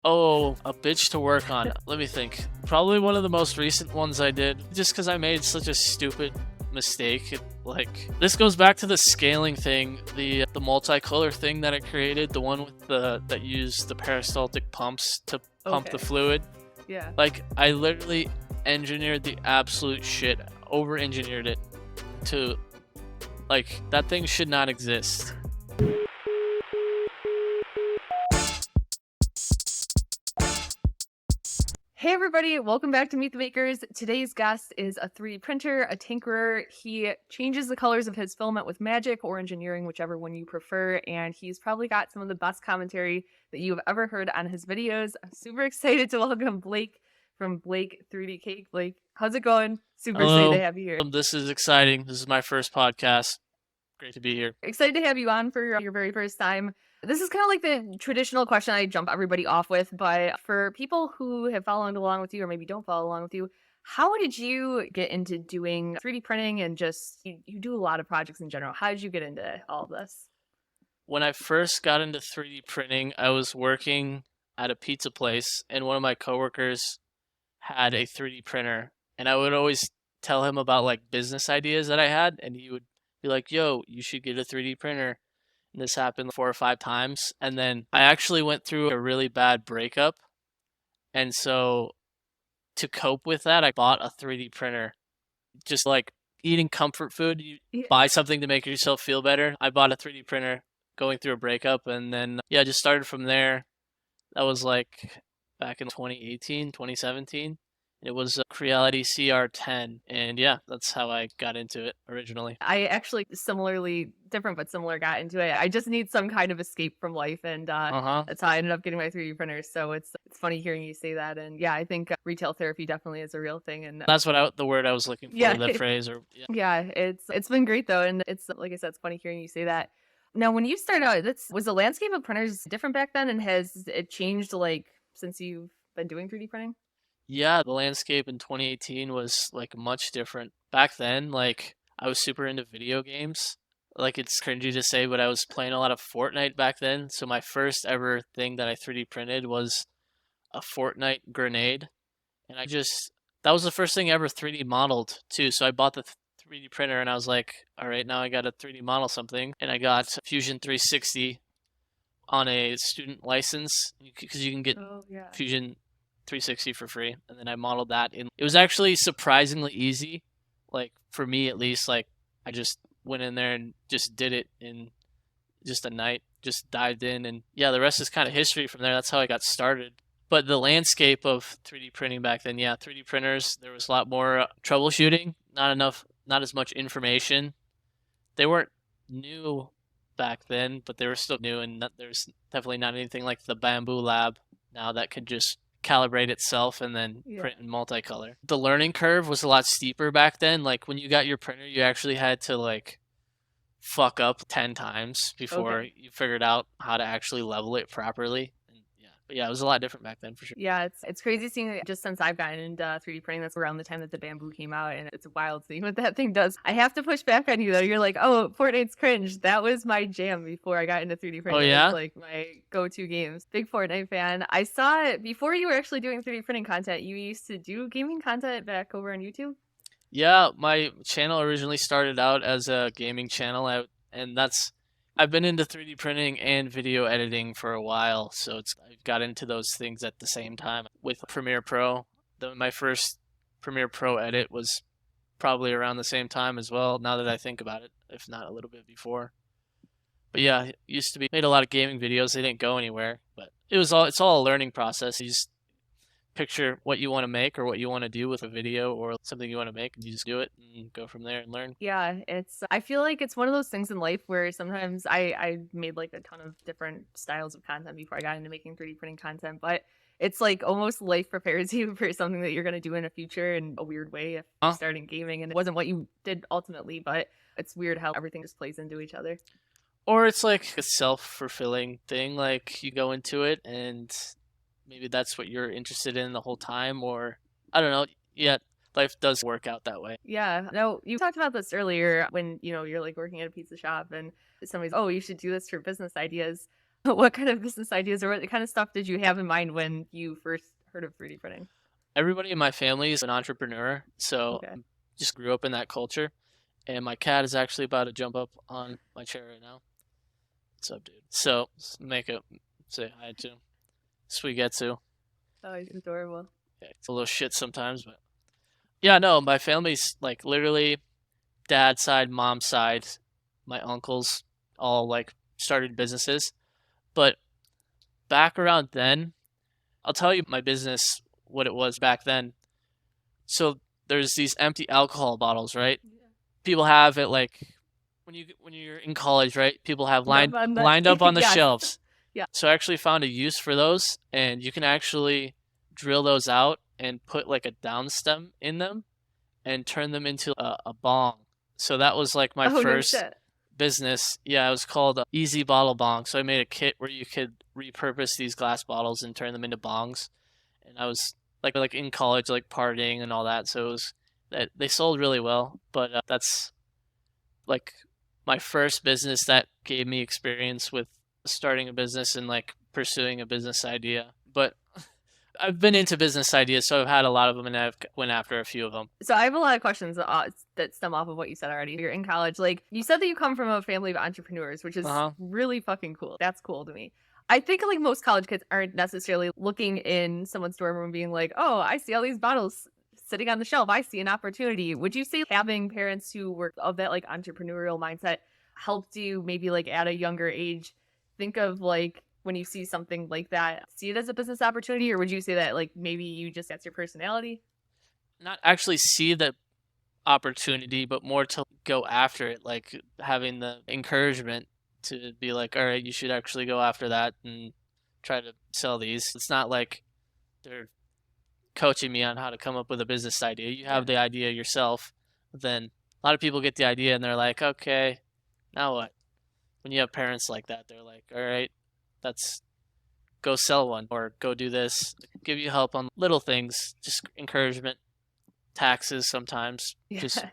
Oh, a bitch to work on. Let me think. Probably one of the most recent ones I did, just because I made such a stupid mistake. This goes back to the scaling thing, the multicolor thing that I created, the one with that used the peristaltic pumps to pump the Okay. fluid. Yeah. I literally engineered the absolute shit, over-engineered it to, that thing should not exist. Hey everybody, welcome back to Meet the Makers. Today's guest is a 3D printer, a tinkerer. He changes the colors of his filament with magic or engineering, whichever one you prefer, and he's probably got some of the best commentary that you've ever heard on his videos. I'm super excited to welcome Blake from Blake3DCake. Blake, how's it going? Super excited to have you here. This is exciting. This is my first podcast. Great to be here. Excited to have you on for your very first time. This is kind of like the traditional question I jump everybody off with, but for people who have followed along with you or maybe don't follow along with you, how did you get into doing 3D printing and just, you do a lot of projects in general. How did you get into all of this? When I first got into 3D printing, I was working at a pizza place, and one of my coworkers had a 3D printer, and I would always tell him about business ideas that I had, and he would be like, "Yo, you should get a 3D printer." And this happened 4 or 5 times, and then I actually went through a really bad breakup, and so to cope with that, I bought a 3D printer. Just like eating comfort food, you buy something to make yourself feel better. I bought a 3D printer going through a breakup, and then yeah, just started from there. That was back in 2018, 2017. It was a Creality CR10, and yeah, that's how I got into it originally. I actually similarly, different but similar, got into it. I just need some kind of escape from life, and that's how I ended up getting my 3D printer. So it's funny hearing you say that, and yeah, I think retail therapy definitely is a real thing, and that's the word I was looking for, yeah, the phrase, or yeah. Yeah, it's been great though, and it's like I said, it's funny hearing you say that. Now, when you started out, was the landscape of printers different back then, and has it changed since you've been doing 3D printing? Yeah, the landscape in 2018 was much different. Back then, I was super into video games. It's cringy to say, but I was playing a lot of Fortnite back then. So my first ever thing that I 3D printed was a Fortnite grenade. And that was the first thing I ever 3D modeled too. So I bought the 3D printer and I was like, all right, now I got to 3D model something. And I got Fusion 360 on a student license because you can get Fusion 360 for free, and then I modeled that in. It was actually surprisingly easy, for me at least. I just went in there and just did it in just a night, just dived in, and yeah, the rest is kind of history from there. That's how I got started. But the landscape of 3D printing back then, yeah, 3D printers, there was a lot more troubleshooting, not as much information. They weren't new back then, but they were still new, and there's definitely not anything like the Bamboo Lab now that could just calibrate itself and then print in multicolor. The learning curve was a lot steeper back then. When you got your printer, you actually had to fuck up 10 times before you figured out how to actually level it properly. But yeah, it was a lot different back then for sure. Yeah, it's crazy seeing it just since I've gotten into 3D printing. That's around the time that the Bamboo came out, and it's wild seeing what that thing does. I have to push back on you though. You're like, oh, Fortnite's cringe. That was my jam before I got into 3D printing. Oh yeah? It's my go-to games. Big Fortnite fan. I saw it before you were actually doing 3D printing content. You used to do gaming content back over on YouTube? Yeah, my channel originally started out as a gaming channel, I've been into 3D printing and video editing for a while, so I've got into those things at the same time. With Premiere Pro, my first Premiere Pro edit was probably around the same time as well, now that I think about it, if not a little bit before. But yeah, made a lot of gaming videos. They didn't go anywhere, but it's all a learning process. You just picture what you want to make or what you want to do with a video or something you want to make, and you just do it and go from there and learn. Yeah, I feel like it's one of those things in life where sometimes I made a ton of different styles of content before I got into making 3D printing content, but it's almost life prepares you for something that you're going to do in the future in a weird way if you're starting gaming, and it wasn't what you did ultimately, but it's weird how everything just plays into each other. Or it's a self-fulfilling thing, you go into it and maybe that's what you're interested in the whole time, or I don't know. Yeah, life does work out that way. Yeah. No, you talked about this earlier when, you're working at a pizza shop and somebody's, oh, you should do this for business ideas. What kind of business ideas or what kind of stuff did you have in mind when you first heard of 3D printing? Everybody in my family is an entrepreneur, so Okay. just grew up in that culture. And my cat is actually about to jump up on my chair right now. What's up, dude? So make a say hi to Sweegetsu. Oh, he's adorable. Yeah, it's a little shit sometimes, but yeah, no, my family's like literally dad's side, mom's side, my uncles all like started businesses. But back around then, I'll tell you my business what it was back then. So there's these empty alcohol bottles, right? People have it like when you're in college, right? People have lined up on the Yes. shelves. Yeah. So I actually found a use for those, and you can actually drill those out and put like a down stem in them and turn them into a bong. So that was like my Oh, no first shit. business. Yeah, it was called Easy Bottle Bong. So I made a kit where you could repurpose these glass bottles and turn them into bongs. And I was like in college, like partying and all that. So it was that they sold really well. But that's like my first business that gave me experience with starting a business and like pursuing a business idea. But I've been into business ideas, so I've had a lot of them, and I've went after a few of them. So I have a lot of questions that stem off of what you said already. You're in college. Like, you said that you come from a family of entrepreneurs, which is Uh huh. really fucking cool. That's cool to me. I think like most college kids aren't necessarily looking in someone's dorm room being like, oh, I see all these bottles sitting on the shelf. I see an opportunity. Would you say having parents who were of that like entrepreneurial mindset helped you maybe like at a younger age think of like when you see something like that, see it as a business opportunity? Or would you say that like maybe you just, that's your personality? Not actually see the opportunity, but more to go after it, like having the encouragement to be like, all right, you should actually go after that and try to sell these. It's not like they're coaching me on how to come up with a business idea. You have Yeah. the idea yourself. Then a lot of people get the idea and they're like, okay, now what? When you have parents like that, they're like, all right, that's go sell one or go do this. Give you help on little things, just encouragement, taxes sometimes, Yeah. just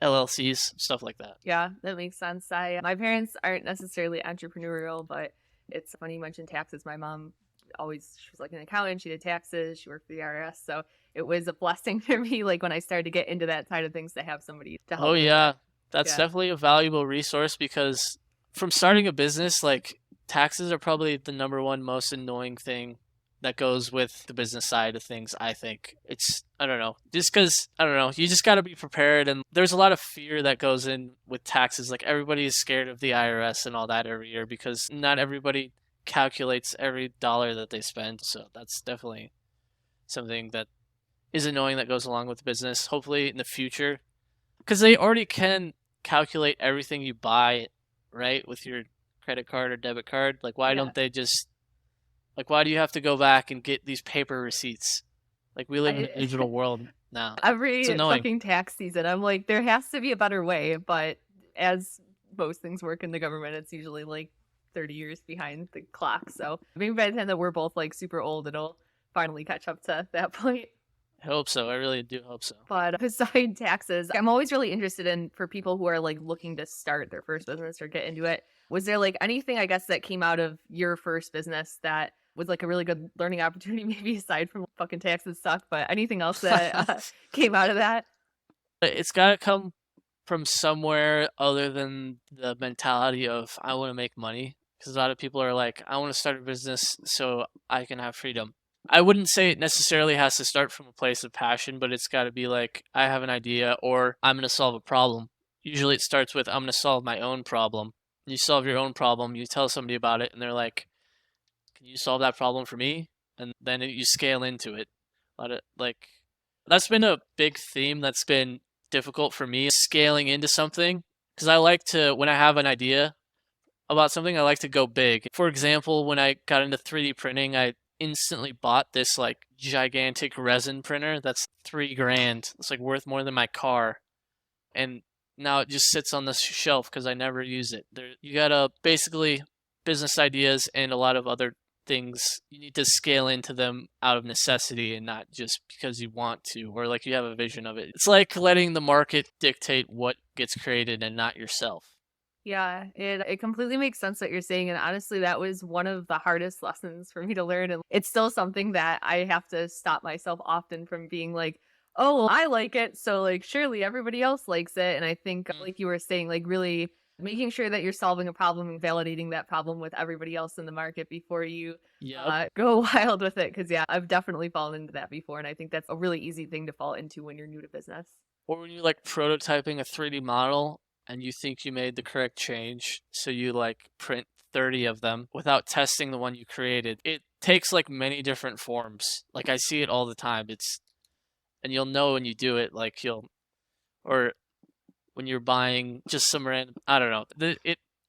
LLCs, stuff like that. Yeah, that makes sense. My parents aren't necessarily entrepreneurial, but it's funny you mentioned taxes. My mom she was like an accountant, she did taxes, she worked for the IRS, so it was a blessing for me like when I started to get into that side of things to have somebody to Oh help me with yeah, that. that's Yeah. definitely a valuable resource because from starting a business, like taxes are probably the number one most annoying thing that goes with the business side of things, I think. I don't know, just because, I don't know, you just got to be prepared. And there's a lot of fear that goes in with taxes. Like everybody is scared of the IRS and all that every year because not everybody calculates every dollar that they spend. So that's definitely something that is annoying that goes along with business. Hopefully in the future, because they already can calculate everything you buy, right, with your credit card or debit card. Like, why Yeah. don't they just, like, why do you have to go back and get these paper receipts? Like, we live in a I digital world now. It's every annoying. fucking tax season, I'm like, there has to be a better way, but as most things work in the government, it's usually like 30 years behind the clock. So maybe by the time that we're both like super old, it'll finally catch up to that point. I hope so. I really do hope so. But beside taxes, I'm always really interested in for people who are like looking to start their first business or get into it. Was there like anything, I guess, that came out of your first business that was like a really good learning opportunity, maybe aside from fucking taxes suck, but anything else that came out of that? It's got to come from somewhere other than the mentality of, I want to make money. Because a lot of people are like, I want to start a business so I can have freedom. I wouldn't say it necessarily has to start from a place of passion, but it's got to be like, I have an idea or I'm going to solve a problem. Usually it starts with, I'm going to solve my own problem. You solve your own problem, you tell somebody about it, and they're like, can you solve that problem for me? And then you scale into it. A lot of, like, that's been a big theme that's been difficult for me, scaling into something. Because I like to, when I have an idea about something, I like to go big. For example, when I got into 3D printing, I instantly bought this like gigantic resin printer that's 3 grand. It's like worth more than my car. And now it just sits on the shelf because I never use it. You gotta basically business ideas and a lot of other things. You need to scale into them out of necessity and not just because you want to or like you have a vision of it. It's like letting the market dictate what gets created and not yourself. Yeah, it completely makes sense what you're saying, and honestly, that was one of the hardest lessons for me to learn, and it's still something that I have to stop myself often from being like, "Oh, well, I like it, so, like, surely everybody else likes it," and I think, Mm. like you were saying, like, really making sure that you're solving a problem and validating that problem with everybody else in the market before you, Yep. go wild with it. Because yeah, I've definitely fallen into that before, and I think that's a really easy thing to fall into when you're new to business. Or when you're like prototyping a 3D model and you think you made the correct change, so you like print 30 of them without testing the one you created. It takes like many different forms. Like I see it all the time. And you'll know when you do it, like or when you're buying just some random, I don't know.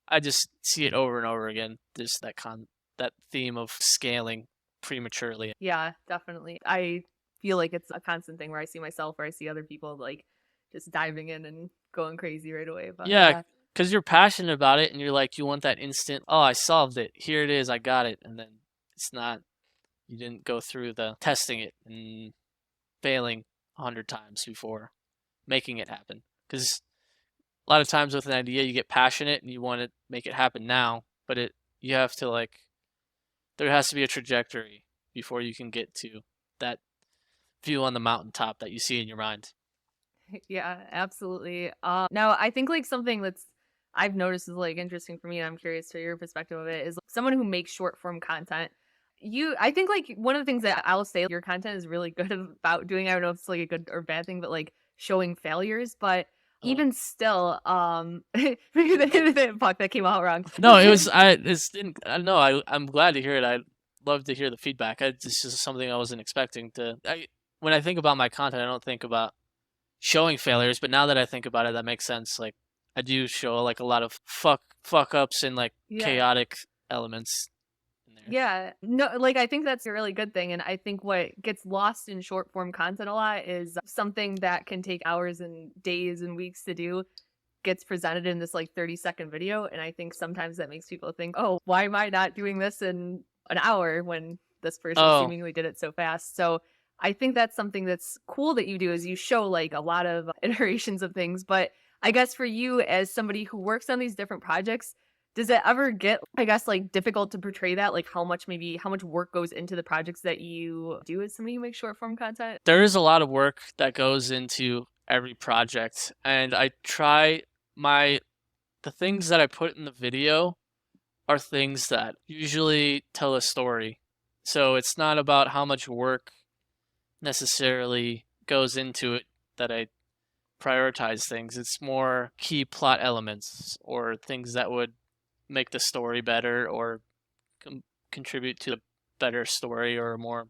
I just see it over and over again. Just that theme of scaling prematurely. Yeah, definitely. I feel like it's a constant thing where I see myself or I see other people like just diving in and going crazy right away. But Yeah, yeah. because you're passionate about it and you're like, you want that instant, oh, I solved it. Here it is. I got it. And then it's not, you didn't go through the testing it and failing 100 times before making it happen. Because a lot of times with an idea, you get passionate and you want to make it happen now, but you have to like, there has to be a trajectory before you can get to that view on the mountaintop that you see in your mind. Yeah, absolutely. Now I think like something that's I've noticed is like interesting for me, and I'm curious for your perspective of it, is someone who makes short form content. I think like one of the things that I'll say your content is really good about doing, I don't know if it's like a good or bad thing, but like showing failures. But Oh. even still, fuck, that came out wrong. No, it was I. It's didn't. I know. I'm glad to hear it. I love to hear the feedback. This is something I wasn't expecting to. When I think about my content, I don't think about showing failures, but now that I think about it, that makes sense. Like I do show like a lot of fuck ups and like Yeah. chaotic elements in there. Yeah. No, like I think that's a really good thing. And I think what gets lost in short form content a lot is something that can take hours and days and weeks to do gets presented in this like 30-second video. And I think sometimes that makes people think, oh, why am I not doing this in an hour when this person Oh, seemingly did it so fast? So I think that's something that's cool that you do is you show like a lot of iterations of things. But I guess for you as somebody who works on these different projects, does it ever get, I guess, like difficult to portray that? Like how much work goes into the projects that you do as somebody who makes short form content? there is a lot of work that goes into every project, and I try my the things that I put in the video are things that usually tell a story. So it's not about how much work necessarily goes into it that I prioritize things. It's more key plot elements or things that would make the story better or contribute to a better story or a more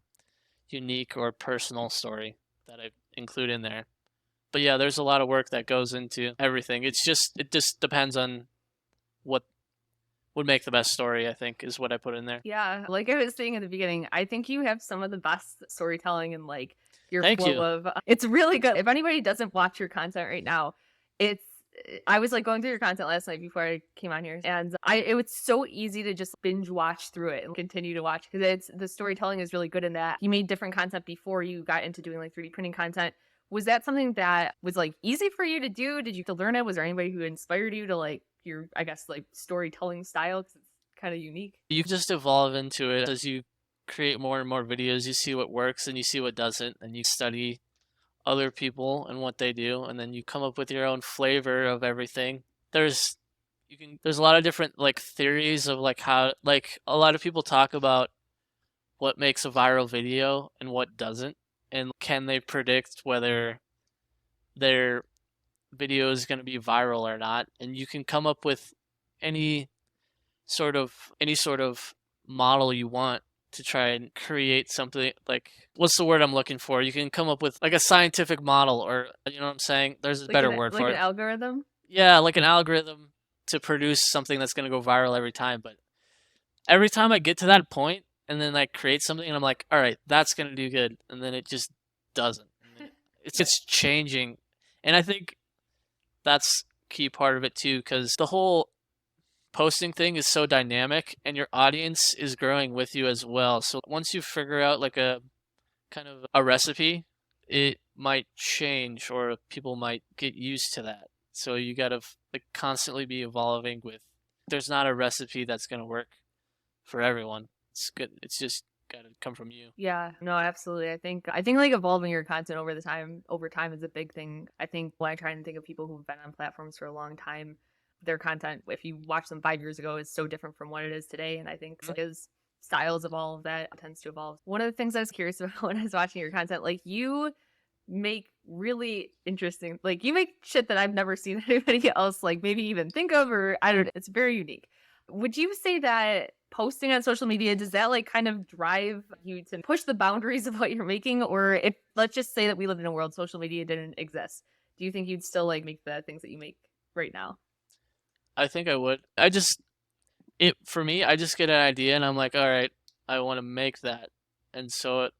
unique or personal story that I include in there. But yeah, there's a lot of work that goes into everything. It just depends on what would make the best story, I think, is what I put in there. Yeah, like I was saying at the beginning, I think you have some of the best storytelling and like your Thank flow you. of it's really good. If anybody doesn't watch your content right now, it's I was like going through your content last night before I came on here and it was so easy to just binge watch through it and continue to watch because it's the storytelling is really good in that. You made different content before you got into doing like 3D printing content. Was that something that was like easy for you to do? Did you have to learn it? Was there anybody who inspired you to like your I guess like storytelling style? Because it's kind of unique. You just evolve into it as you create more and more videos. You see what works and you see what doesn't, and you study other people and what they do, and then you come up with your own flavor of everything. There's there's a lot of different like theories of like how like a lot of people talk about what makes a viral video and what doesn't, and can they predict whether their video is going to be viral or not. And you can come up with any any sort of model you want to try and create something like what's the word I'm looking for? You can come up with like a scientific model or you know what I'm saying? There's a better word Like for an it. algorithm? Yeah, like an algorithm to produce something that's going to go viral every time, but every time I get to that point and then I create something and I'm like, "All right, that's going to do good." And then it just doesn't. And then it's changing. And I think that's key part of it too cuz the whole posting thing is so dynamic and your audience is growing with you as well. So once you figure out like a kind of a recipe, it might change or people might get used to that. So you gotta like constantly be evolving with. There's not a recipe that's gonna work for everyone. It's good. It's just gotta come from you. Yeah, no, absolutely. I think like evolving your content over time is a big thing. I think when I try and think of people who've been on platforms for a long time, their content, if you watch them 5 years ago, is so different from what it is today. And I think Mhm. his styles evolve, that tends to evolve. One of the things I was curious about when I was watching your content, like you make really interesting, like you make shit that I've never seen anybody else like maybe even think of, or I don't know. It's very unique. Would you say that posting on social media, does that like kind of drive you to push the boundaries of what you're making? Or if, let's just say that we lived in a world social media didn't exist, do you think you'd still like make the things that you make right now? I think I would. I just it for me. I just get an idea and I'm like, all right, I want to make that, and so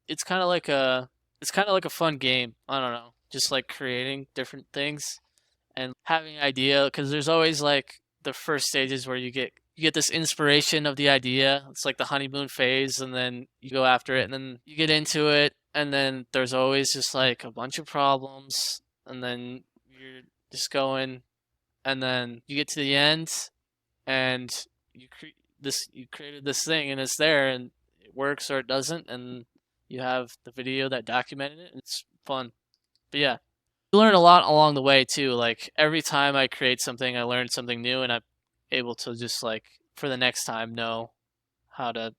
it's kind of like a it's kind of like a fun game. I don't know, just like creating different things and having an idea because there's always like the first stages where you get this inspiration of the idea. It's like the honeymoon phase, and then you go after it, and then you get into it, and then there's always just like a bunch of problems, and then you're just going, and then you get to the end, and you created this thing, and it's there, and it works or it doesn't, and you have the video that documented it, and it's fun. But yeah, you learn a lot along the way too. Like every time I create something, I learn something new, and I'm able to just like for the next time know how to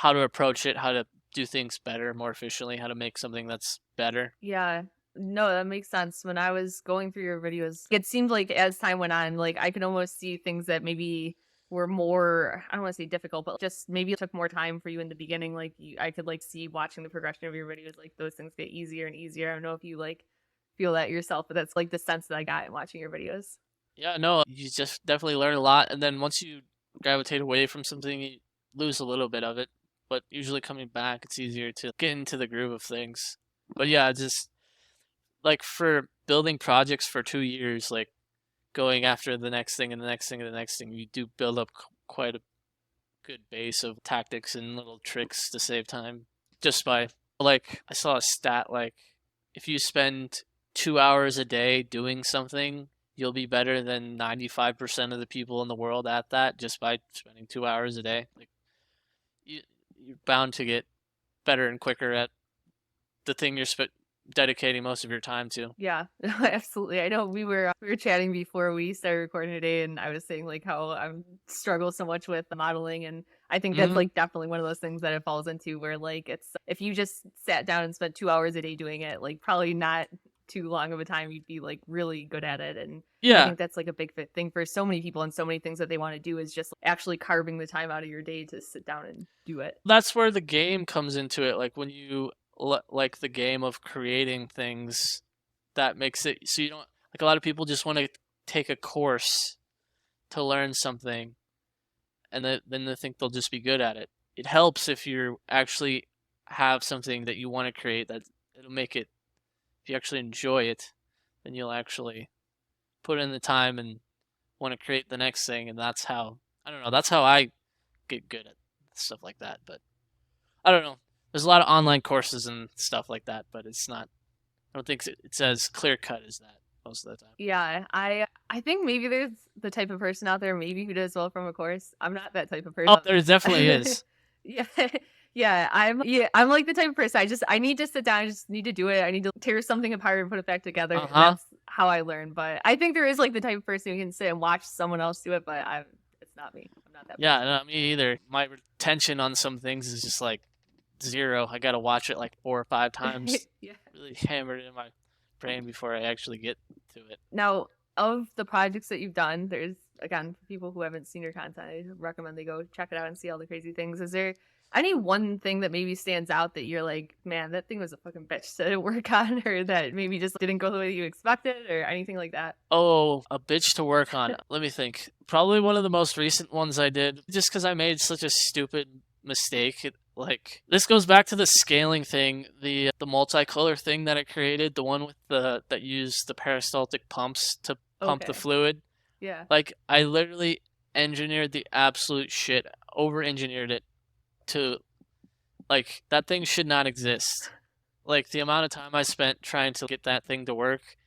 approach it, how to do things better, more efficiently, how to make something that's better. Yeah. No, that makes sense. When I was going through your videos, it seemed like as time went on, like I could almost see things that maybe were more, I don't want to say difficult, but just maybe it took more time for you in the beginning. Like I could like see watching the progression of your videos, like those things get easier and easier. I don't know if you like feel that yourself, but that's like the sense that I got in watching your videos. Yeah, no, you just definitely learn a lot, and then once you gravitate away from something, you lose a little bit of it. But usually coming back, it's easier to get into the groove of things. But yeah, just like for building projects for 2 years, like going after the next thing and the next thing and the next thing, you do build up quite a good base of tactics and little tricks to save time just by like I saw a stat like if you spend 2 hours a day doing something, you'll be better than 95% of the people in the world at that just by spending 2 hours a day. Like you, you're bound to get better and quicker at the thing you're dedicating most of your time to. Yeah, absolutely. I know we were chatting before we started recording today, and I was saying like how I struggle so much with modeling, and I think that's Hmm. like definitely one of those things that it falls into where like it's if you just sat down and spent 2 hours a day doing it, like probably not too long of a time you'd be like really good at it. And I Yeah, think that's like a big thing for so many people, and so many things that they want to do is just actually carving the time out of your day to sit down and do it. that's where the game comes into it. Like when you like the game of creating things, that makes it so you don't like a lot of people just want to take a course to learn something and then they think they'll just be good at it. It helps if you actually have something that you want to create that it'll make it if you actually enjoy it, then you'll actually put in the time and want to create the next thing and that's how I don't know, that's how I get good at stuff like that, but I don't know. There's a lot of online courses and stuff like that, but it's not I don't think it's as clear cut as that most of the time. Yeah, I think maybe there's the type of person out there maybe who does well from a course. I'm not that type of Oh, person. there definitely is. Yeah. Yeah, I'm like the type of person I need to sit down, I just need to do it. I need to tear something apart and put it back together. Uh And huh. that's how I learn. But I think there is like the type of person who can sit and watch someone else do it, but I it's not me. I'm not that Yeah, person. no, me either. My retention on some things is just like zero. I gotta watch it like 4 or 5 times, Yeah. really hammer it in my brain before I actually get to it. Now, of the projects that you've done, there's again for people who haven't seen your content, I recommend they go check it out and see all the crazy things. Is there any one thing that maybe stands out that you're like, man, that thing was a fucking bitch to work on, or that maybe just didn't go the way you expected, or anything like that? Oh, a bitch to work on. Let me think. Probably one of the most recent ones I did, just because I made such a stupid mistake. Like this goes back to the scaling thing, the multicolor thing that I created, the one with the that used the peristaltic pumps to pump the Okay. fluid. Yeah. Like I literally engineered the absolute shit, over engineered it to like that thing should not exist. Like the amount of time I spent trying to get that thing to work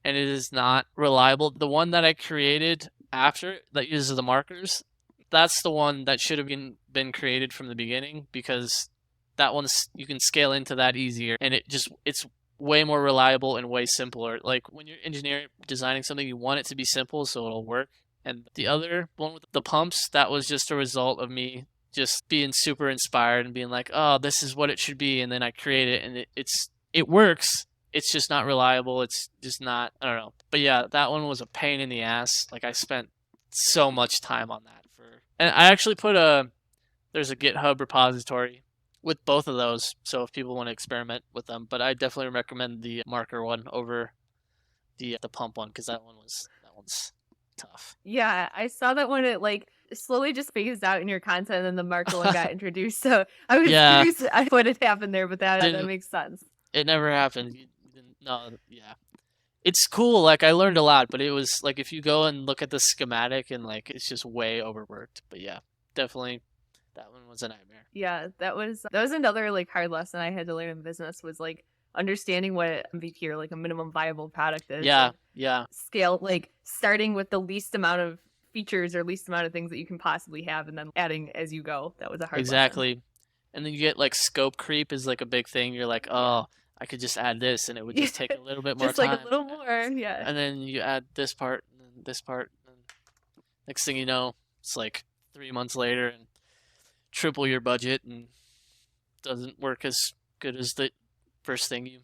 and it is not reliable. The one that I created after that uses the markers, that's the one that should have been created from the beginning, because that one's, you can scale into that easier, and it's way more reliable and way simpler. Like when you're engineering, designing something, you want it to be simple so it'll work. And the other one with the pumps, that was just a result of me just being super inspired and being like, oh, this is what it should be, and then I create it, and it works. It's just not reliable. It's just not, I don't know. But yeah, that one was a pain in the ass. Like I spent so much time on that and I actually put there's a GitHub repository with both of those, so if people want to experiment with them. But I definitely recommend the marker one over the pump one, because that one's tough. Yeah, I saw that when it like slowly just phased out in your content and then the marker one got introduced. So I was Yeah, curious what had happened there, but that didn't makes sense. it never happened. No, yeah. It's cool, like I learned a lot, but it was like if you go and look at the schematic and like it's just way overworked. But yeah, definitely that one was a nightmare. Yeah, that was another like hard lesson I had to learn in business, was like understanding what MVP or like a minimum viable product is. Yeah, yeah. Scale, like starting with the least amount of features or least amount of things that you can possibly have, and then adding as you go. That was a hard lesson. Exactly. And then you get like scope creep is like a big thing. You're like, oh, I could just add this and it would just take a little bit more Just time. like a little more, yeah. And then you add this part and then this part, and next thing you know, it's like 3 months later and triple your budget and doesn't work as good as the first thing you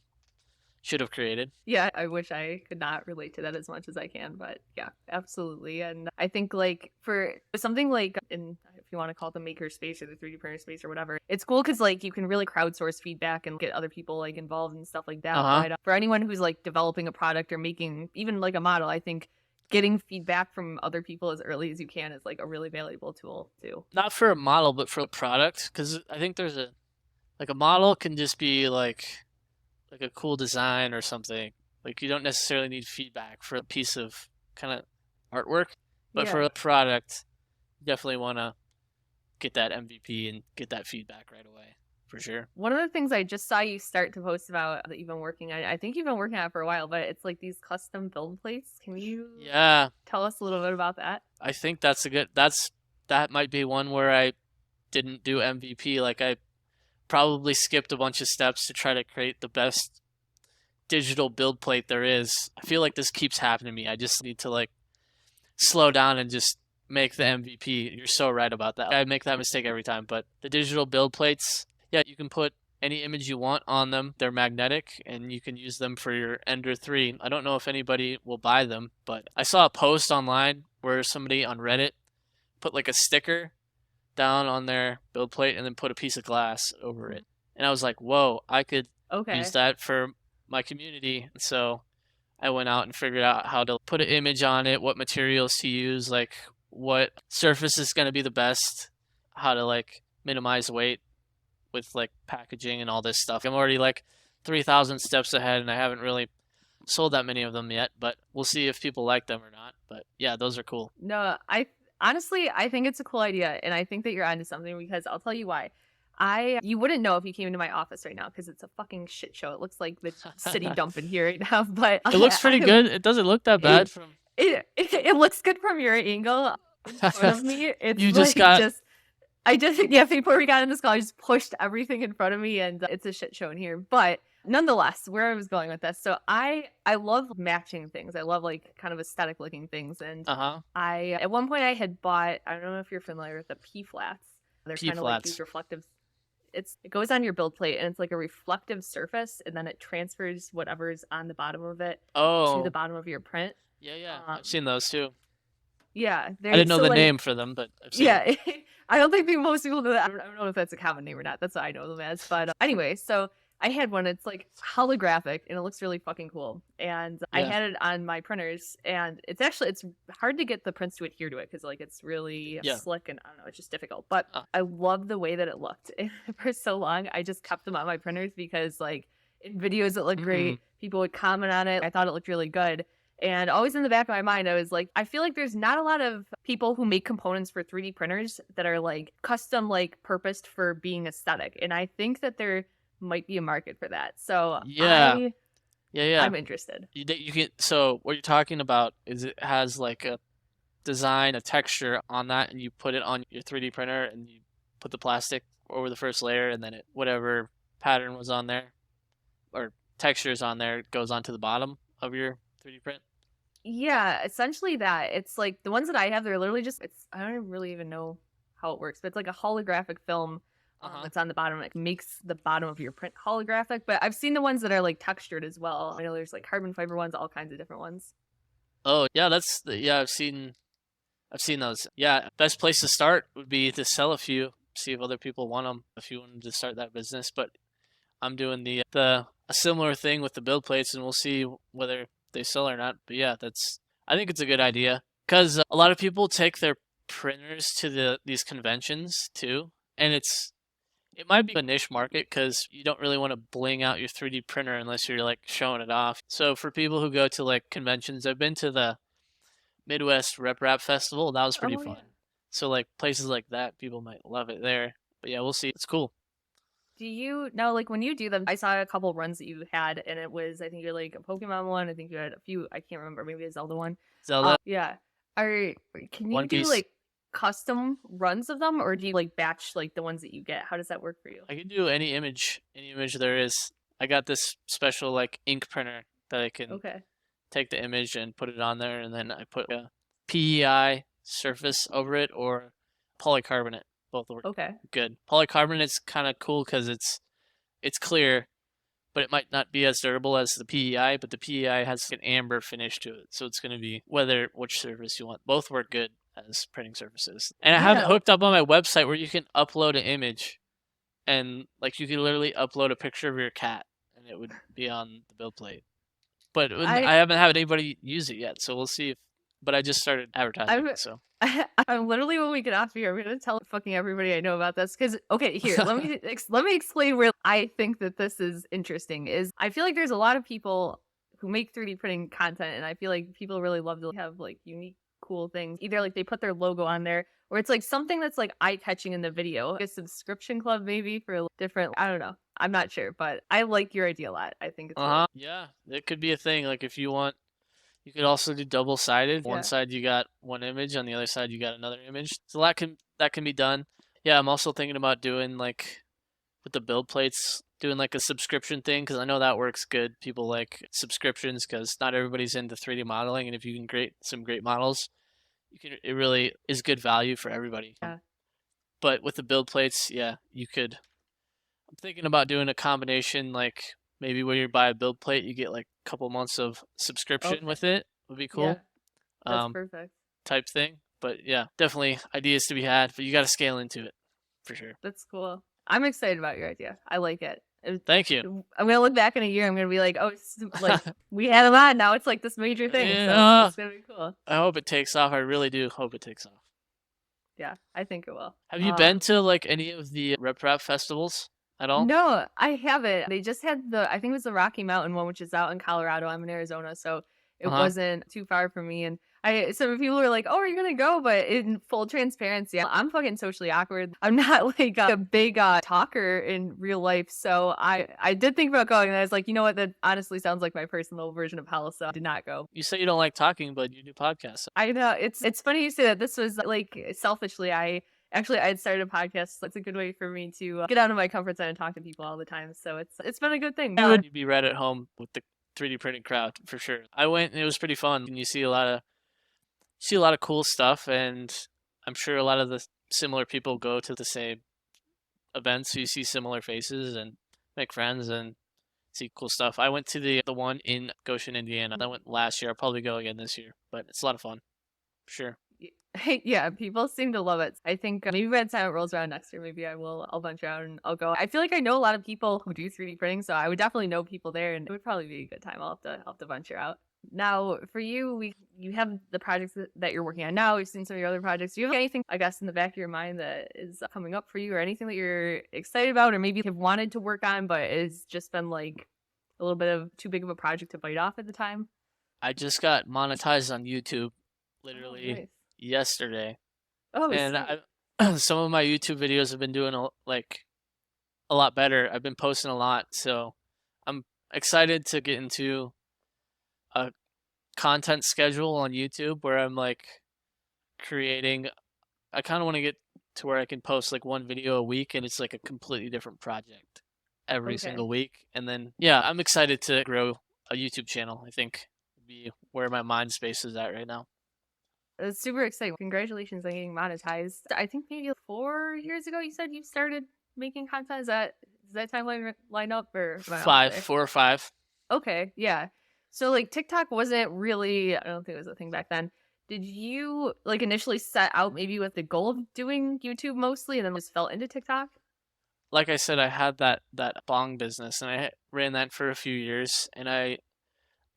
should have created. Yeah, I wish I could not relate to that as much as I can, but yeah, absolutely. And I think like for something like in, if you want to call it the maker space or the 3D printer space or whatever, it's cool because like you can really crowdsource feedback and get other people like involved and stuff like that. But for anyone who's like developing a product or making even like a model, I think getting feedback from other people as early as you can is like a really valuable tool too. Not for a model, but for a product, because I think there's a model can just be like a cool design or something. Like you don't necessarily need feedback for a piece of kind of artwork, but for a product, you definitely want to get that MVP and get that feedback right away, for sure. One of the things I just saw you start to post about that you've been working on, I think you've been working on it for a while, but it's like these custom build plates. Can you tell us a little bit about that? I think that might be one where I didn't do MVP. Like I probably skipped a bunch of steps to try to create the best digital build plate there is. I feel like this keeps happening to me. I just need to like slow down and just make the MVP. You're so right about that. I make that mistake every time. But the digital build plates, yeah, you can put any image you want on them. They're magnetic and you can use them for your Ender 3. I don't know if anybody will buy them, but I saw a post online where somebody on Reddit put like a sticker down on their build plate and then put a piece of glass over it. And I was like, whoa, I could use that for my community. And so I went out and figured out how to put an image on it, what materials to use, like what surface is going to be the best, how to like minimize weight with like packaging and all this stuff. I'm already like 3,000 steps ahead and I haven't really sold that many of them yet, but we'll see if people like them or not. But yeah, those are cool. No, honestly, I think it's a cool idea, and I think that you're onto something, because I'll tell you why. You wouldn't know if you came into my office right now because it's a fucking shit show. It looks like the city dump in here right now, but it looks pretty good. It doesn't look that bad from. It looks good from your angle. In front of me, it's you just like got. Before we got in this call, I just pushed everything in front of me, and it's a shit show in here. But nonetheless, where I was going with this, so I love matching things. I love like kind of aesthetic looking things, and I at one point I had bought, I don't know if you're familiar with the P flats. They're kind of like these reflective. It goes on your build plate and it's like a reflective surface, and then it transfers whatever's on the bottom of it to the bottom of your print. Yeah, I've seen those too. Yeah, I didn't know the name for them, but I've seen them. I don't think most people know that. I don't know if that's a common name or not. That's what I know them as. But anyway, so I had one. It's like holographic and it looks really fucking cool. And I had it on my printers, and it's hard to get the prints to adhere to it because like it's really slick, and I don't know, it's just difficult. But I love the way that it looked. And for so long, I just kept them on my printers because like in videos it looked great. People would comment on it. I thought it looked really good. And always in the back of my mind, I was like, I feel like there's not a lot of people who make components for 3D printers that are like custom, like purposed for being aesthetic. And I think that there might be a market for that. So Yeah, yeah. I'm interested. You can. So what you're talking about is it has like a design, a texture on that, and you put it on your 3D printer, and you put the plastic over the first layer, and then whatever pattern was on there or textures on there goes onto the bottom of your 3D print. Yeah, essentially that. It's like the ones that I have, they're literally just, it's, I don't really even know how it works, but it's like a holographic film Uh-huh. that's on the bottom. It makes the bottom of your print holographic, but I've seen the ones that are like textured as well. I know there's like carbon fiber ones, all kinds of different ones. Oh, yeah, yeah, I've seen those. Yeah, best place to start would be to sell a few, see if other people want them if you wanted to start that business, but I'm doing the a similar thing with the build plates, and we'll see whether they sell or not. But yeah, that's I think it's a good idea because a lot of people take their printers to these conventions too, and it might be a niche market because you don't really want to bling out your 3D printer unless you're like showing it off. So for people who go to like conventions, I've been to the Midwest Rep Rap Festival. That was pretty Oh yeah. fun. So like places like that, people might love it there. But yeah, we'll see. It's cool. Do you now like when you do them? I saw a couple runs that you had, and it was I think you're like a Pokemon one. I think you had a few. I can't remember. Maybe a Zelda one. Zelda, Yeah. Are can you One do Piece. like custom runs of them, or do you like batch like the ones that you get? How does that work for you? I can do any image there is. I got this special like ink printer that I can Okay. take the image and put it on there, and then I put a PEI surface over it or polycarbonate. Both work Okay. good. Polycarbonate's kind of cool because it's clear, but it might not be as durable as the PEI. But the PEI has an amber finish to it, so it's going to be which surface you want. Both work good as printing surfaces. And I have it Yeah. hooked up on my website where you can upload an image, and like you can literally upload a picture of your cat, and it would be on the build plate. But I I haven't had anybody use it yet, so we'll see if. But I just started advertising I'm it, so. I'm literally when we get off here, I'm gonna tell fucking everybody I know about this. Because okay, here, let me explain where I think that this is interesting. Is I feel like there's a lot of people who make 3D printing content, and I feel like people really love to have like unique, cool things. Either like they put their logo on there, or it's like something that's like eye catching in the video. Like a subscription club maybe for different. I don't know. I'm not sure, but I like your idea a lot. I think it's cool. Yeah, it could be a thing. Like if you want, you could also do double sided. One Yeah. side you got one image, on the other side you got another image. So that can be done. Yeah, I'm also thinking about doing like with the build plates, doing like a subscription thing because I know that works good. People like subscriptions because not everybody's into 3D modeling, and if you can create some great models, it really is good value for everybody. Yeah. But with the build plates, yeah, you could. I'm thinking about doing a combination, like maybe when you buy a build plate, you get like a couple months of subscription Okay. with it. Would be Yeah. cool. That's Um, perfect. type thing. But yeah, definitely ideas to be had. But you got to scale into it for sure. That's cool. I'm excited about your idea. I like it. Thank you. I'm gonna look back in a year. I'm gonna be like, oh, like we had him on. Now it's like this major thing. So Yeah, it's gonna be cool. I hope it takes off. I really do hope it takes off. Yeah, I think it will. Have you been to like any of the Rep Rap festivals at all? No, I haven't. They just had I think it was the Rocky Mountain one, which is out in Colorado. I'm in Arizona, so Uh it huh. wasn't too far from me. And some people were like, "Oh, are you gonna go?" But in full transparency, I'm fucking socially awkward. I'm not like a big talker in real life, so I did think about going, and I was like, you know what? That honestly sounds like my personal version of hell, so I did not go. You say you don't like talking, but you do podcasts. I know it's funny you say that. This was like selfishly, I had started a podcast. So it's a good way for me to get out of my comfort zone and talk to people all the time. So it's been a good thing. You'd be right at home with the 3D printed crowd for sure. I went and it was pretty fun. And you see a lot of cool stuff, and I'm sure a lot of the similar people go to the same events, so you see similar faces and make friends and see cool stuff. I went to the one in Goshen, Indiana. I went last year. I'll probably go again this year, but it's a lot of fun. Sure. Yeah, people seem to love it. I think maybe when Silent rolls around next year, maybe I'll venture out and I'll go. I feel like I know a lot of people who do 3D printing, so I would definitely know people there, and it would probably be a good time. I'll have to venture out. Now, for you, you have the projects that you're working on now. We've seen some of your other projects. Do you have anything, I guess, in the back of your mind that is coming up for you, or anything that you're excited about, or maybe have wanted to work on, but it's just been like a little bit of too big of a project to bite off at the time? I just got monetized on YouTube Oh, literally nice. yesterday, Oh, and sweet. some of my YouTube videos have been doing like a lot better. I've been posting a lot, so I'm excited to get into a content schedule on YouTube where I'm like creating. I kind of want to get to where I can post like one video a week and it's like a completely different project every Okay. single week. And then, yeah, I'm excited to grow a YouTube channel. I think would be where my mind space is at right now. It's super exciting. Congratulations on getting monetized. I think maybe 4 years ago you said you started making content. Does that timeline line up, or am I off Five, there? 4 or 5. Okay, yeah. So like TikTok wasn't really, I don't think it was a thing back then. Did you like initially set out maybe with the goal of doing YouTube mostly and then just fell into TikTok? Like I said, I had that bong business and I ran that for a few years and I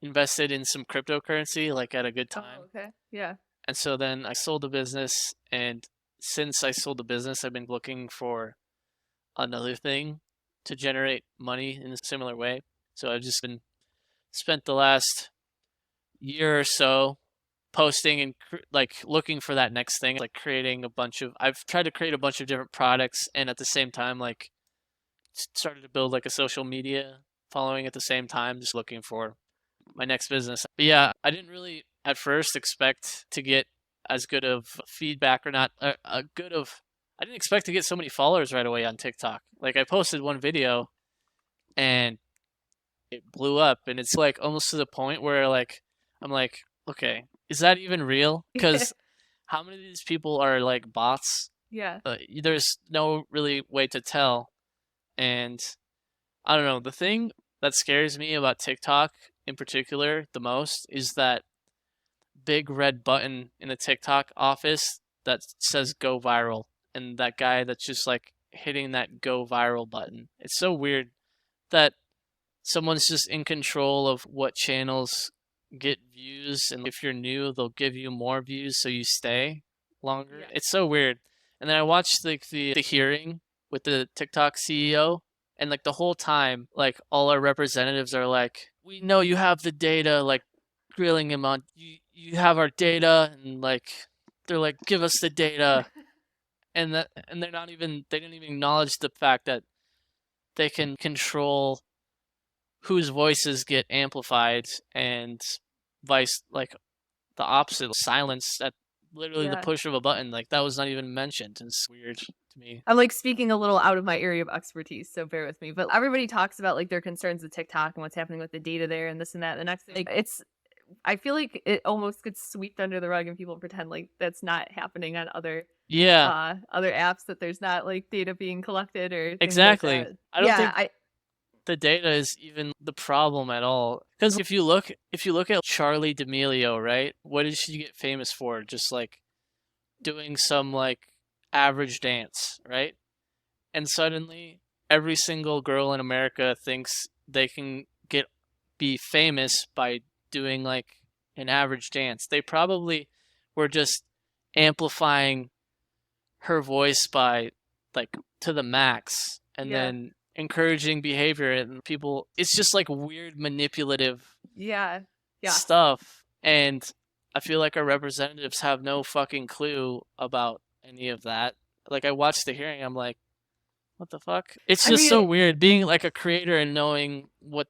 invested in some cryptocurrency like at a good Oh, time. okay. Yeah. And so then I sold the business, and since I sold the business, I've been looking for another thing to generate money in a similar way. So I've just been spent the last year or so posting and like looking for that next thing, like creating a bunch of I've tried to create a bunch of different products and at the same time like started to build like a social media following at the same time, just looking for my next business. But yeah, I didn't really at first expect to get as good of feedback or not a good of I didn't expect to get so many followers right away on TikTok. Like I posted one video and it blew up and it's like almost to the point where like I'm like, okay, is that even real? Cuz how many of these people are like bots? Yeah. There's no really way to tell. And I don't know, the thing that scares me about TikTok in particular the most is that big red button in the TikTok office that says go viral and that guy that's just like hitting that go viral button. It's so weird that someone's just in control of what channels get views and if you're new they'll give you more views so you stay longer. Yeah. It's so weird. And then I watched like the hearing with the TikTok CEO and like the whole time like all our representatives are like we know you have the data like grilling him on you have our data and like they're like give us the data and they're not even they didn't even acknowledge the fact that they can control whose voices get amplified and vice like the opposite silence at literally the Yeah. push of a button like that was not even mentioned. It's weird to me. I'm like speaking a little out of my area of expertise, so bear with me. But everybody talks about like their concerns with TikTok and what's happening with the data there and this and that. The next thing, like, it's I feel like it almost gets swept under the rug and people pretend like that's not happening on Yeah, other apps, that there's not like data being collected or things like exactly. that. I don't Yeah, think the data is even the problem at all because if you look at Charlie D'Amelio, right, what did she get famous for? Just like doing some like average dance, right? And suddenly every single girl in America thinks they can get be famous by doing like an average dance. They probably were just amplifying her voice by like to the max and yeah, then encouraging behavior and people it's just like weird manipulative yeah, yes. stuff and I feel like our representatives have no fucking clue about any of that. Like I watched the hearing, I'm like, what the fuck? It's I just mean, so weird being like a creator and knowing what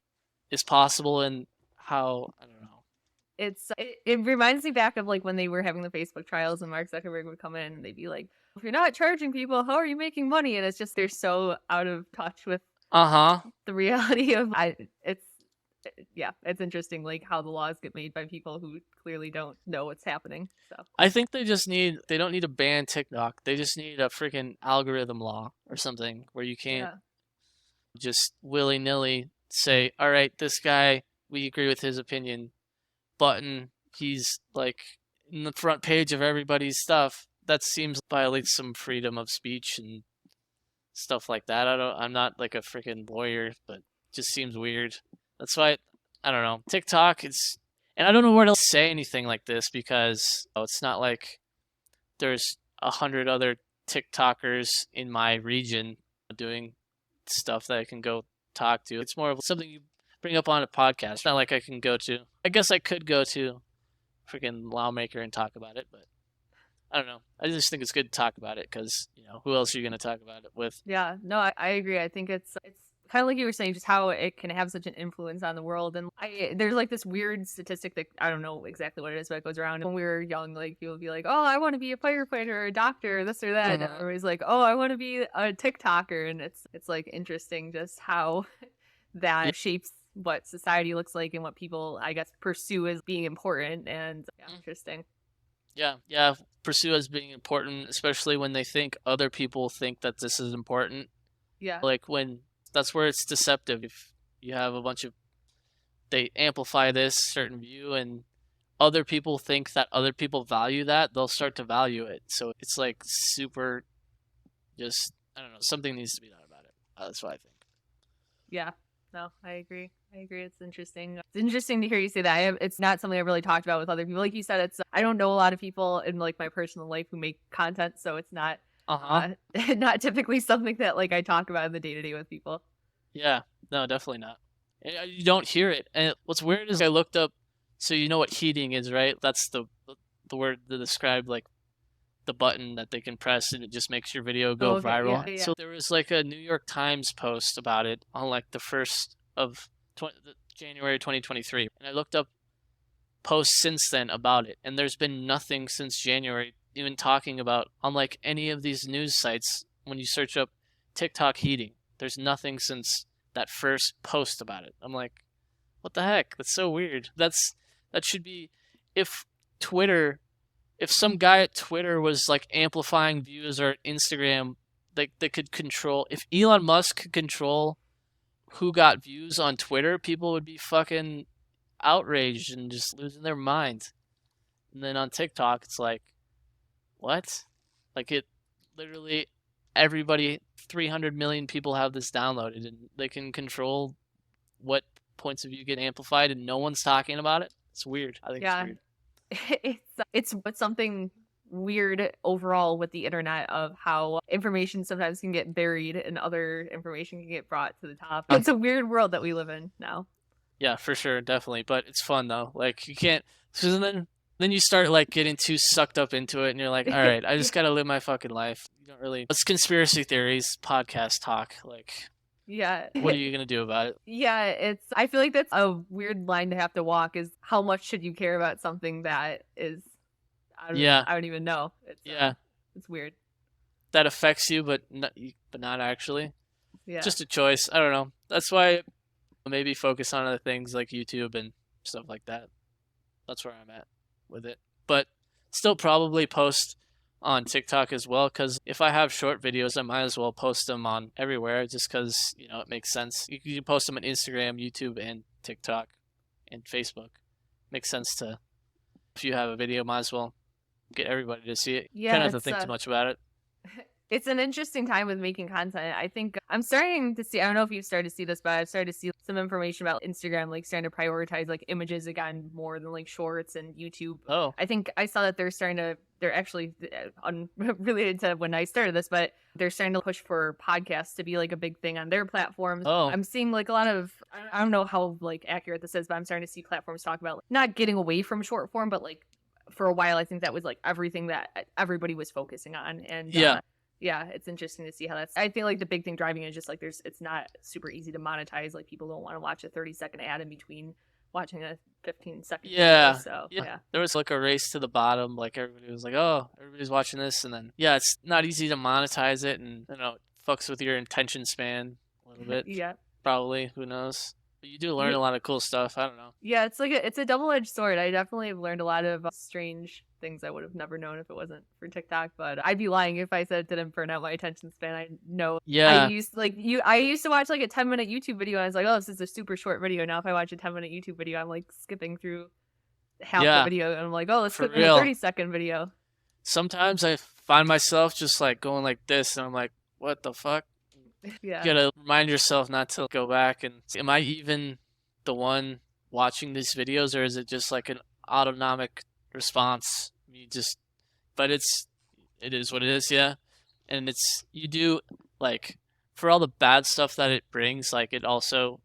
is possible and how I don't know. it reminds me back of like when they were having the Facebook trials and Mark Zuckerberg would come in and they'd be like, if you're not charging people, how are you making money? And it's just they're so out of touch with Uh-huh. the reality of it's yeah, it's interesting like how the laws get made by people who clearly don't know what's happening. So I think they don't need to ban TikTok. They just need a freaking algorithm law or something where you can't yeah. just willy-nilly say, "All right, this guy, we agree with his opinion." Button, he's like in the front page of everybody's stuff. That seems violates some freedom of speech and stuff like that. I'm not like a freaking lawyer, but it just seems weird. That's why I don't know. TikTok it's and I don't know where to say anything like this because it's not like there's 100 other TikTokers in my region doing stuff that I can go talk to. It's more of something you bring up on a podcast. It's not like I can go to. I guess I could go to freaking Lawmaker and talk about it, but I don't know. I just think it's good to talk about it because who else are you going to talk about it with? Yeah, no, I agree. I think it's kind of like you were saying, just how it can have such an influence on the world. And there's like this weird statistic that I don't know exactly what it is, but it goes around. When we were young, like people would be like, "Oh, I want to be a firefighter or a doctor, or this or that." And everybody's like, "Oh, I want to be a TikToker," and it's like interesting just how that shapes what society looks like and what people, I guess, pursue as being important. And yeah, interesting. Yeah, pursue as being important, especially when they think other people think that this is important. Yeah. Like when that's where it's deceptive. If you have a bunch of they amplify this certain view and other people think that other people value that, they'll start to value it. So it's like super just I don't know, something needs to be done about it. That's what I think. Yeah. No, I agree. I agree. It's interesting. It's interesting to hear you say that. It's not something I've really talked about with other people. Like you said, it's I don't know a lot of people in like my personal life who make content, so it's not Uh-huh. not typically something that like I talk about in the day to day with people. Yeah. No, definitely not. And you don't hear it. And what's weird is I looked up so you know what heating is, right? That's the word to describe like the button that they can press and it just makes your video Oh, go okay. Yeah. viral. So there was like a New York Times post about it on like the 1st of January 2023. And I looked up posts since then about it. And there's been nothing since January even talking about on like any of these news sites when you search up TikTok heating. There's nothing since that first post about it. I'm like, what the heck? That's so weird. That should be if Twitter if some guy at Twitter was like amplifying views or Instagram, they could control. If Elon Musk could control who got views on Twitter, people would be fucking outraged and just losing their minds. And then on TikTok, it's like, what? Like it literally everybody 300 million people have this downloaded and they can control what points of view get amplified and no one's talking about it. It's weird. I think it's Yeah. weird. It's something weird overall with the internet of how information sometimes can get buried and other information can get brought to the top. It's a weird world that we live in now. Yeah, for sure, definitely. But it's fun though. Like you can't. So then you start like getting too sucked up into it, and you're like, all right, I just gotta live my fucking life. You don't really. It's conspiracy theories, podcast talk. Like, Yeah. what are you gonna do about it? Yeah, I feel like that's a weird line to have to walk is how much should you care about something that is Yeah, I don't even know. yeah, It's weird. that affects you, but not actually. Yeah. Just a choice. I don't know. That's why maybe focus on other things like YouTube and stuff like that. That's where I'm at with it. But still probably post on TikTok as well because if I have short videos, I might as well post them on everywhere just because, it makes sense. You can post them on Instagram, YouTube, and TikTok and Facebook. Makes sense to, if you have a video, might as well get everybody to see it. Yeah, Kind of have to think too much about it. it's an interesting time with making content. I think I'm starting to see, I don't know if you've started to see this, but I've started to see some information about Instagram, like starting to prioritize like images again more than like shorts and YouTube. Oh, I think I saw that they're actually unrelated to when I started this, but they're starting to push for podcasts to be like a big thing on their platforms. oh, I'm seeing like a lot of, I don't know how like accurate this is, but I'm starting to see platforms talk about like, not getting away from short form, but like for a while, I think that was like everything that everybody was focusing on. And yeah. yeah, it's interesting to see how that's. I feel like the big thing driving it is just like it's not super easy to monetize. Like people don't want to watch a 30-second ad in between watching a 15-second Yeah, video. So yeah. yeah. There was like a race to the bottom. Like everybody was like, "Oh, everybody's watching this," and then yeah, it's not easy to monetize it, and it fucks with your attention span a little bit. Yeah. Probably, who knows? But you do learn a lot of cool stuff. I don't know. Yeah, it's like it's a double-edged sword. I definitely have learned a lot of strange things I would have never known if it wasn't for TikTok. But I'd be lying if I said it didn't burn out my attention span. I know. Yeah, I used to watch like a 10-minute YouTube video and I was like, oh, this is a super short video. Now if I watch a 10-minute YouTube video, I'm like skipping through half yeah, the video and I'm like, oh, let's for skip to the real. 30-second video. Sometimes I find myself just like going like this, and I'm like, "What the fuck?" Yeah. You gotta remind yourself not to go back and am I even the one watching these videos, or is it just like an autonomic response? But it is what it is, yeah. And you do like for all the bad stuff that it brings, like it also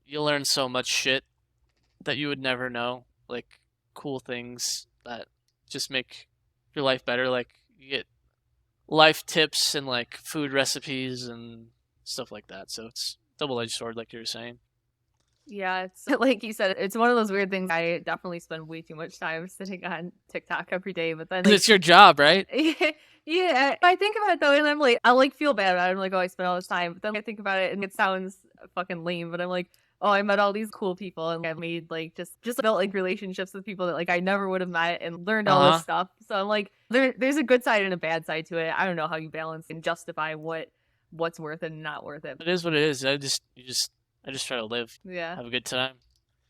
you learn so much shit that you would never know, like cool things that just make your life better. Like you get life tips and like food recipes and stuff like that. So it's double-edged sword, like you were saying. Yeah, it's like you said, it's one of those weird things. I definitely spend way too much time sitting on TikTok every day, but then like, It's your job, right? yeah, I think about it though, and I'm like, I like feel bad about it. I'm like, oh, I spent all this time, but then I think about it, and it sounds fucking lame, but I'm like, oh, I met all these cool people, and I've made like just built like relationships with people that like I never would have met, and learned all this Uh-huh. stuff. So I'm like, there's a good side and a bad side to it. I don't know how you balance and justify what's worth it and not worth it. It is what it is. I just try to live, Yeah, have a good time.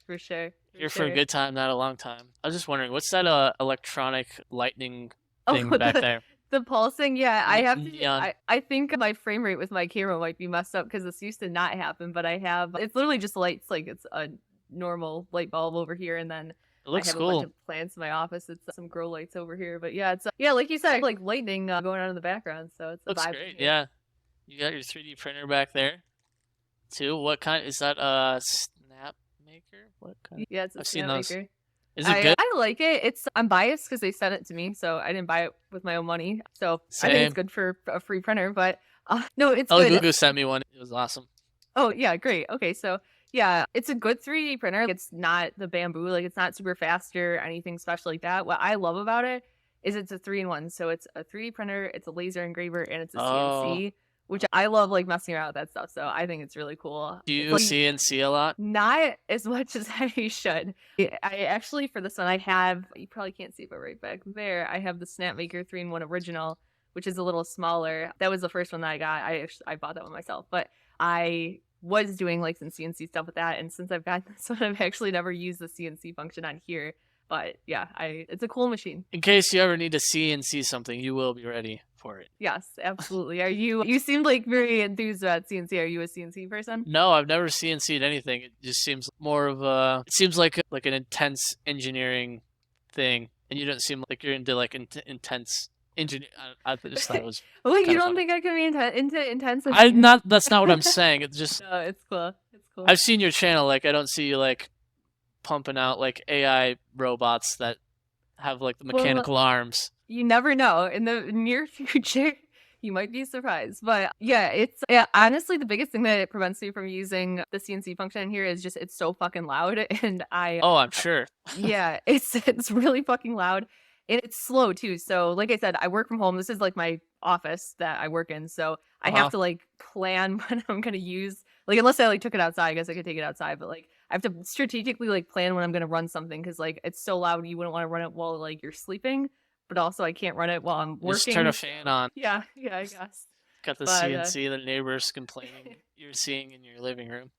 for sure. Here for a good time, not a long time. I was just wondering, what's that electronic lightning Oh, thing back the there? the pulsing, yeah. I have to. Neon. I think my frame rate with my camera might be messed up because this used to not happen, but I have. It's literally just lights, like it's a normal light bulb over here, and then It I looks have a bunch cool. of plants in my office. It's some grow lights over here, but yeah, it's yeah, like you said, like lightning going on in the background, so it's a Looks vibe. great. Yeah. You got your 3D printer back there too. What kind is that? Snapmaker? What kind? Yeah, it's a I've seen those. Snapmaker. Is it good? I like it. I'm biased because they sent it to me, so I didn't buy it with my own money. So I think Same. it's good for a free printer, but no, it's Oh, good. Google sent me one. It was awesome. Oh, yeah, great. Okay, so yeah, it's a good 3D printer. It's not the Bamboo, like it's not super fast or anything special like that. What I love about it is it's a 3-in-1. So it's a 3D printer, it's a laser engraver, and it's a Oh, CNC, which I love like messing around with that stuff. So I think it's really cool. do It's you like CNC a lot? not as much as I should. I actually for this one I have you probably can't see it, but right back there I have the Snapmaker 3-in-1 original, which is a little smaller. That was the first one that I got. I bought that one myself, but I was doing like some CNC stuff with that, and since I've got this one, I've actually never used the CNC function on here. But yeah, it's a cool machine. In case you ever need to CNC something, you will be ready for it. Yes, absolutely. Are you seemed like very enthused about CNC. Are you a CNC person? No, I've never CNC'd anything. It just seems more of a. It seems like an intense engineering thing, and you don't seem like you're into like intense engineer. I just thought it was. Well, you Kinda don't funny. think I can be into intensive? I'm not. That's not what I'm saying. It's just No, it's cool. It's cool. I've seen your channel. Like I don't see you like pumping out like AI robots that have like the Well, mechanical arms. you never know. In the near future, you might be surprised. But yeah, it's yeah, honestly the biggest thing that prevents me from using the CNC function in here is just it's so fucking loud, and Oh, I'm sure. yeah, it's really fucking loud. And it's slow too. So like I said, I work from home. This is like my office that I work in. So I have to like plan when I'm gonna use like unless I like took it outside, I guess I could take it outside, but like I have to strategically like plan when I'm gonna run something because like it's so loud you wouldn't want to run it while like you're sleeping, but also I can't run it while I'm Just turn working. a fan on. Yeah, yeah, I guess. Got the But CNC. The neighbors complaining you're seeing in your living room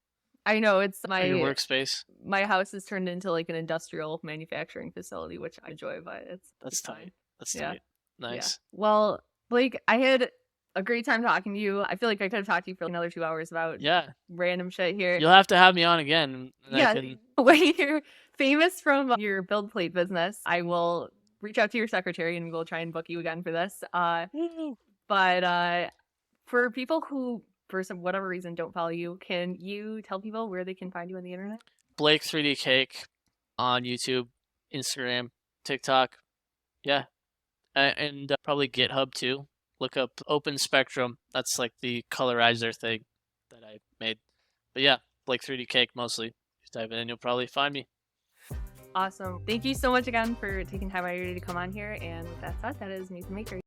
I know it's or your workspace. my house is turned into like an industrial manufacturing facility, which I enjoy, but That's it's tight. fine. That's Yeah. tight. Nice. Yeah. Well, Blake, I had a great time talking to you. I feel like I could have talked to you for another 2 hours about Yeah. random shit here. You'll have to have me on again. And Yeah, I can... when you're famous from your build plate business, I will reach out to your secretary and we'll try and book you again for this. But for people who, for some whatever reason, don't follow you, can you tell people where they can find you on the internet? Blake3DCake on YouTube, Instagram, TikTok. Yeah. And probably GitHub too. Look up Open Spectrum. That's like the colorizer thing that I made. But yeah, Blake3DCake mostly. Just type it in, you'll probably find me. Awesome. Thank you so much again for taking time out of your day to come on here. And with that said, that is Meet the Maker.